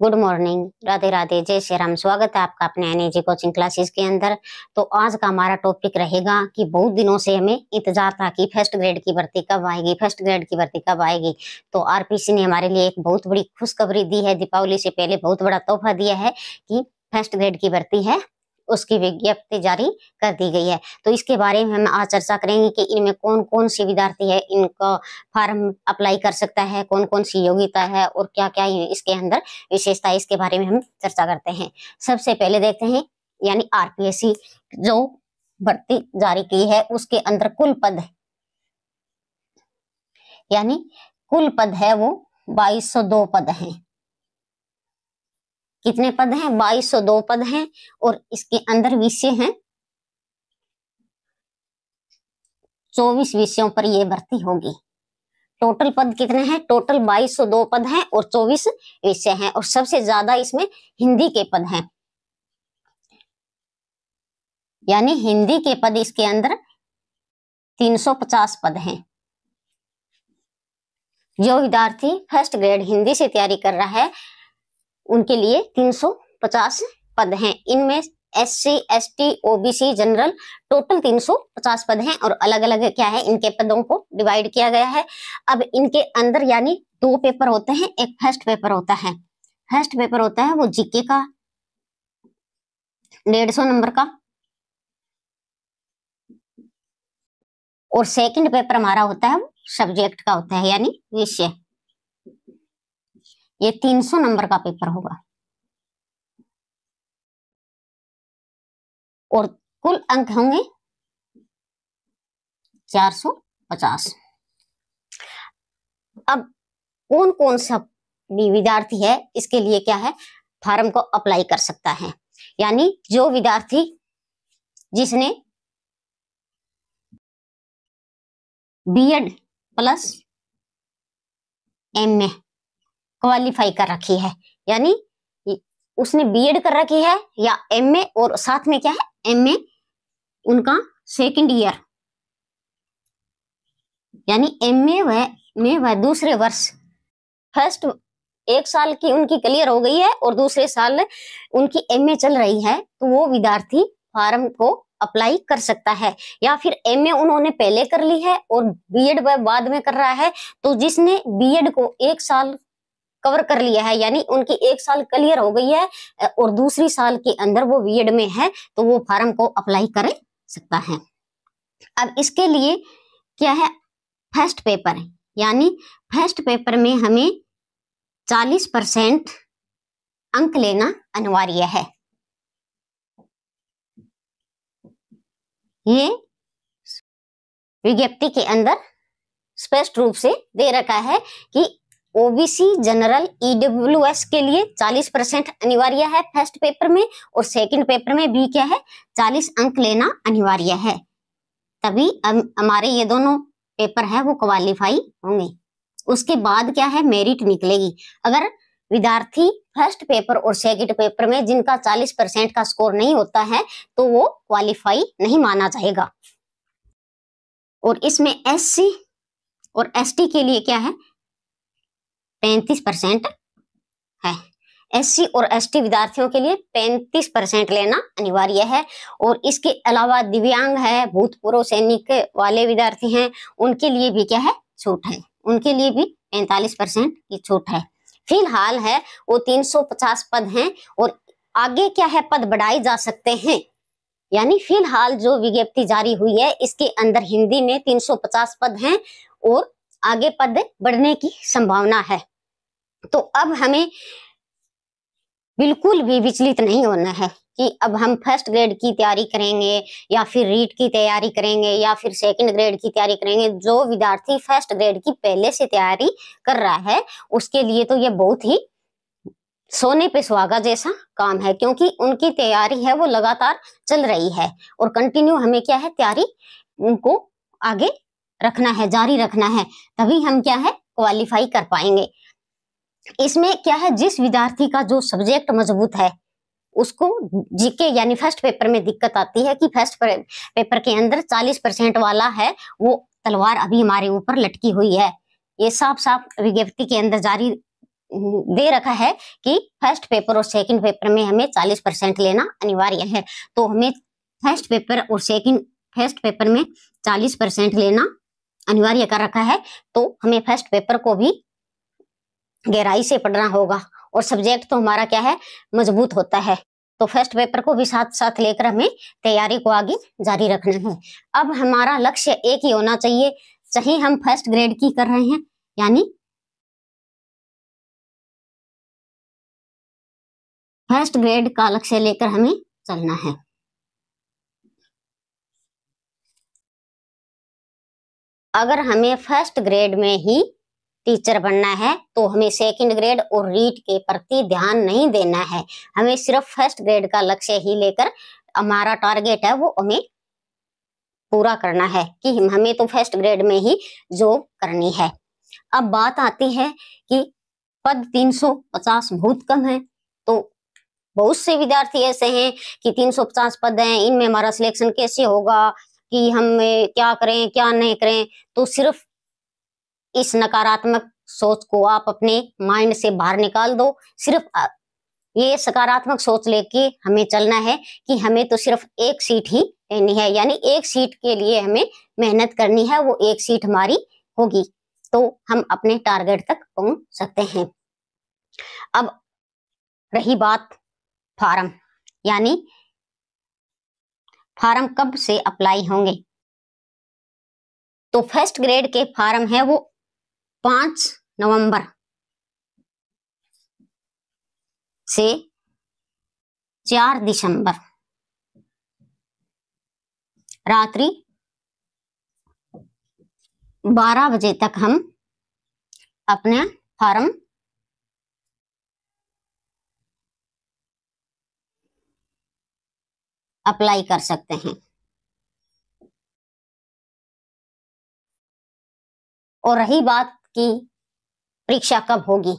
Good morning, Radhe Radhe, जय श्री राम। स्वागत है आपका अपने एनएजी कोचिंग क्लासेस के अंदर। तो आज का हमारा टॉपिक रहेगा कि बहुत दिनों से हमें इंतजार था कि फर्स्ट ग्रेड की भर्ती कब आएगी, फर्स्ट ग्रेड की भर्ती कब आएगी। तो आरपीसी ने हमारे लिए एक बहुत बड़ी खुशखबरी दी है। दीपावली से पहले बहुत बड़ा तोहफा दिया है कि फर्स्ट ग्रेड की भर्ती है, उसकी विज्ञप्ति जारी कर दी गई है। तो इसके बारे में हम आज चर्चा करेंगे कि इनमें कौन कौन सी विद्यार्थी है, इनका फॉर्म अप्लाई कर सकता है, कौन कौन सी योग्यता है और क्या क्या इसके अंदर विशेषता है, इसके बारे में हम चर्चा करते हैं। सबसे पहले देखते हैं यानी आरपीएससी जो भर्ती जारी की है उसके अंदर कुल पद यानी कुल पद है वो 2202 पद हैं। कितने पद हैं? 2202 पद हैं और इसके अंदर विषय हैं 24 विषयों पर ये भर्ती होगी। टोटल पद कितने हैं? टोटल 2202 पद हैं और 24 विषय हैं और सबसे ज्यादा इसमें हिंदी के पद हैं, यानी हिंदी के पद इसके अंदर 350 पद हैं। जो विद्यार्थी फर्स्ट ग्रेड हिंदी से तैयारी कर रहा है उनके लिए 350 पद हैं। इनमें SC, ST, OBC, general total 350 पद हैं और अलग अलग क्या है इनके पदों को डिवाइड किया गया है। अब इनके अंदर यानी 2 पेपर होते हैं। एक फर्स्ट पेपर होता है, फर्स्ट पेपर होता है वो जीके का 150 नंबर का, और सेकंड पेपर हमारा होता है सब्जेक्ट का होता है यानी विषय। ये 300 नंबर का पेपर होगा और कुल अंक होंगे 450। अब कौन कौन सा विद्यार्थी है इसके लिए क्या है फॉर्म को अप्लाई कर सकता है, यानी जो विद्यार्थी जिसने बीएड प्लस एमए क्वालिफाई कर रखी है, यानी उसने बीएड कर रखी है या एमए और साथ में क्या है एमए उनका सेकंड ईयर, यानी एमए वह दूसरे वर्ष, फर्स्ट 1 साल की उनकी क्लियर हो गई है और दूसरे साल उनकी एमए चल रही है, तो वो विद्यार्थी फॉर्म को अप्लाई कर सकता है। या फिर एमए उन्होंने पहले कर ली है और बीएड वह बाद में कर रहा है, तो जिसने बीएड को 1 साल कवर कर लिया है यानी उनकी 1 साल क्लियर हो गई है और दूसरी साल के अंदर वो बीएड में है, तो वो फॉर्म को अप्लाई कर सकता है। अब इसके लिए क्या है फर्स्ट पेपर है, यानी फर्स्ट पेपर में हमें 40% अंक लेना अनिवार्य है। ये विज्ञप्ति के अंदर स्पष्ट रूप से दे रखा है कि ओबीसी, जनरल, ईडब्ल्यूएस के लिए 40% अनिवार्य है फर्स्ट पेपर में और सेकंड पेपर में भी क्या है 40 अंक लेना अनिवार्य है, तभी हमारे ये दोनों पेपर है वो क्वालिफाई होंगे। उसके बाद क्या है मेरिट निकलेगी। अगर विद्यार्थी फर्स्ट पेपर और सेकंड पेपर में जिनका 40% का स्कोर नहीं होता है तो वो क्वालिफाई नहीं माना जाएगा। और इसमें एससी और एसटी के लिए क्या है 35% है। एससी और एसटी विद्यार्थियों के लिए 35% लेना अनिवार्य है। और इसके अलावा दिव्यांग है, भूतपूर्व सैनिक वाले विद्यार्थी हैं, उनके लिए भी क्या है छूट है, उनके लिए भी 45% की छूट है। फिलहाल है वो 350 पद हैं और आगे क्या है पद बढ़ाए जा सकते हैं, यानी फिलहाल जो विज्ञप्ति जारी हुई है इसके अंदर हिंदी में 350 पद हैं और आगे पद बढ़ने की संभावना है। तो अब हमें बिल्कुल भी विचलित नहीं होना है कि अब हम फर्स्ट ग्रेड की तैयारी करेंगे या फिर रीट की तैयारी करेंगे या फिर सेकंड ग्रेड की तैयारी करेंगे। जो विद्यार्थी फर्स्ट ग्रेड की पहले से तैयारी कर रहा है उसके लिए तो ये बहुत ही सोने पे सुहागा जैसा काम है, क्योंकि उनकी तैयारी है वो लगातार चल रही है और कंटिन्यू हमें क्या है तैयारी उनको आगे रखना है, जारी रखना है, तभी हम क्या है क्वालिफाई कर पाएंगे। इसमें क्या है जिस विद्यार्थी का जो सब्जेक्ट मजबूत है उसको जीके यानी फर्स्ट पेपर में दिक्कत आती है कि फर्स्ट पेपर के अंदर 40% वाला है वो तलवार अभी हमारे ऊपर लटकी हुई है। ये साफ साफ विज्ञप्ति के अंदर जारी दे रखा है कि फर्स्ट पेपर और सेकंड पेपर में हमें 40% लेना अनिवार्य है। तो हमें फर्स्ट पेपर में 40% लेना अनिवार्य कर रखा है। तो हमें फर्स्ट पेपर को भी गहराई से पढ़ना होगा और सब्जेक्ट तो हमारा क्या है, मजबूत होता है। तो फर्स्ट पेपर को भी साथ साथ लेकर हमें तैयारी को आगे जारी रखना है। अब हमारा लक्ष्य एक ही होना चाहिए, चाहे हम फर्स्ट ग्रेड की कर रहे हैं, यानी फर्स्ट ग्रेड का लक्ष्य लेकर हमें चलना है। अगर हमें फर्स्ट ग्रेड में ही टीचर बनना है तो हमें सेकंड ग्रेड और रीट के प्रति ध्यान नहीं देना है। हमें सिर्फ फर्स्ट ग्रेड का लक्ष्य ही लेकर हमारा टारगेट है वो हमें पूरा करना है कि हमें तो फर्स्ट ग्रेड में ही जॉब करनी है। अब बात आती है कि पद 350 बहुत कम है, तो बहुत से विद्यार्थी ऐसे हैं कि 350 पद हैं, इनमें हमारा सिलेक्शन कैसे होगा, कि हम क्या करें क्या नहीं करें। तो सिर्फ इस नकारात्मक सोच को आप अपने माइंड से बाहर निकाल दो। सिर्फ ये सकारात्मक सोच लेके हमें चलना है कि हमें तो सिर्फ एक सीट ही लेनी है, यानी एक सीट के लिए हमें मेहनत करनी है, वो एक सीट हमारी होगी तो हम अपने टारगेट तक पहुंच सकते हैं। अब रही बात फार्म, यानी फार्म कब से अप्लाई होंगे। तो फर्स्ट ग्रेड के फार्म है वो 5 नवंबर से 4 दिसंबर रात्रि 12 बजे तक हम अपने फार्म अप्लाई कर सकते हैं। और रही बात की परीक्षा कब होगी,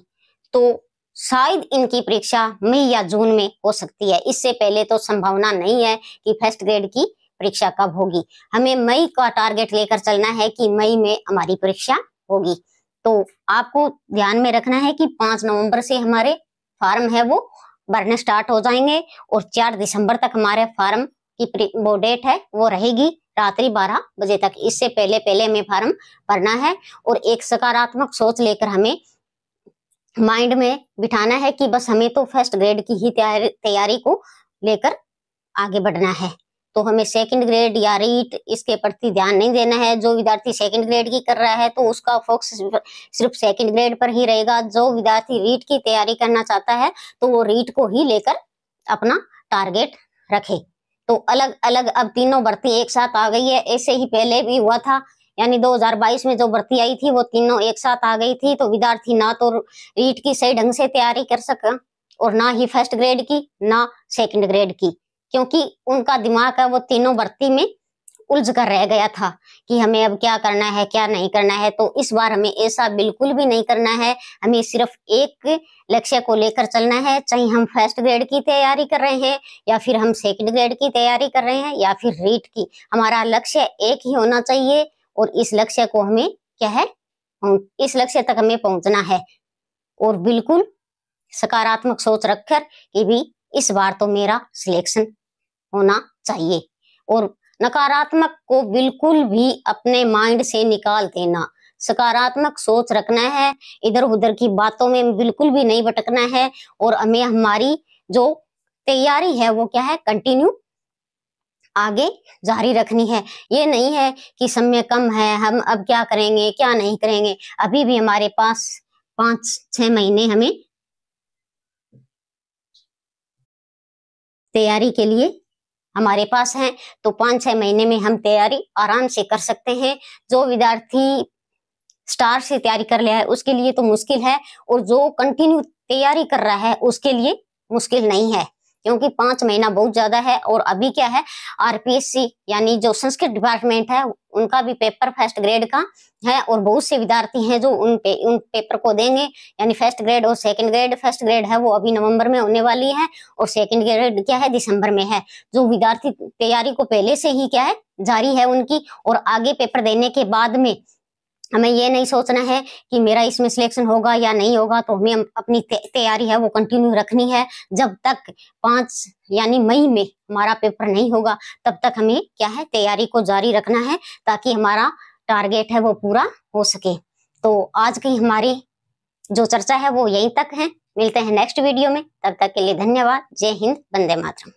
तो शायद इनकी परीक्षा मई या जून में हो सकती है। इससे पहले तो संभावना नहीं है कि फर्स्ट ग्रेड की परीक्षा कब होगी। हमें मई का टारगेट लेकर चलना है कि मई में हमारी परीक्षा होगी। तो आपको ध्यान में रखना है कि 5 नवंबर से हमारे फार्म है वो भरने स्टार्ट हो जाएंगे और 4 दिसंबर तक हमारे फार्म की वो डेट है वो रहेगी रात्रि 12 बजे तक। इससे पहले हमें फार्म भरना है और एक सकारात्मक सोच लेकर हमें माइंड में बिठाना है कि बस हमें तो फर्स्ट ग्रेड की ही तैयारी को लेकर आगे बढ़ना है। तो हमें सेकंड ग्रेड या रीट इसके प्रति ध्यान नहीं देना है। जो विद्यार्थी सेकंड ग्रेड की कर रहा है तो उसका फोकस सिर्फ सेकंड ग्रेड पर ही रहेगा। जो विद्यार्थी रीट की तैयारी करना चाहता है तो वो रीट को ही लेकर अपना टारगेट रखे। तो अलग अलग अब तीनों भर्ती एक साथ आ गई है, ऐसे ही पहले भी हुआ था, यानी 2022 में जो भर्ती आई थी वो तीनों एक साथ आ गई थी। तो विद्यार्थी ना तो रीट की सही ढंग से तैयारी कर सका और ना ही फर्स्ट ग्रेड की ना सेकंड ग्रेड की, क्योंकि उनका दिमाग है वो तीनों भर्ती में उलझ कर रह गया था कि हमें अब क्या करना है क्या नहीं करना है। तो इस बार हमें ऐसा बिल्कुल भी नहीं करना है। हमें सिर्फ एक लक्ष्य को लेकर चलना है, चाहे हम फर्स्ट ग्रेड की तैयारी कर रहे हैं या फिर हम सेकंड ग्रेड की तैयारी कर रहे हैं या फिर रीट की। हमारा लक्ष्य एक ही होना चाहिए और इस लक्ष्य को हमें क्या है, इस लक्ष्य तक हमें पहुंचना है। और बिल्कुल सकारात्मक सोच रखकर कि भी इस बार तो मेरा सिलेक्शन होना चाहिए। और नकारात्मक को बिल्कुल भी अपने माइंड से निकाल देना, सकारात्मक सोच रखना है, इधर उधर की बातों में बिल्कुल भी नहीं भटकना है। और हमें हमारी जो तैयारी है वो क्या है, कंटिन्यू आगे जारी रखनी है। ये नहीं है कि समय कम है, हम अब क्या करेंगे क्या नहीं करेंगे। अभी भी हमारे पास 5-6 महीने हमें तैयारी के लिए हमारे पास है। तो 5-6 महीने में हम तैयारी आराम से कर सकते हैं। जो विद्यार्थी स्टार से तैयारी कर लिया है उसके लिए तो मुश्किल है, और जो कंटिन्यू तैयारी कर रहा है उसके लिए मुश्किल नहीं है, क्योंकि 5 महीना बहुत ज्यादा है। और अभी क्या है, आरपीएससी यानी जो संस्कृत डिपार्टमेंट है उनका भी पेपर फर्स्ट ग्रेड का है और बहुत से विद्यार्थी हैं जो उन पेपर को देंगे, यानी फर्स्ट ग्रेड और सेकंड ग्रेड। फर्स्ट ग्रेड है वो अभी नवंबर में होने वाली है और सेकंड ग्रेड क्या है दिसंबर में है। जो विद्यार्थी तैयारी को पहले से ही क्या है जारी है उनकी, और आगे पेपर देने के बाद में हमें ये नहीं सोचना है कि मेरा इसमें सिलेक्शन होगा या नहीं होगा, तो हमें अपनी तैयारी है वो कंटिन्यू रखनी है। जब तक 5 यानी मई में हमारा पेपर नहीं होगा तब तक हमें क्या है तैयारी को जारी रखना है, ताकि हमारा टारगेट है वो पूरा हो सके। तो आज की हमारी जो चर्चा है वो यहीं तक है। मिलते हैं नेक्स्ट वीडियो में, तब तक के लिए धन्यवाद। जय हिंद, वंदे मातरम।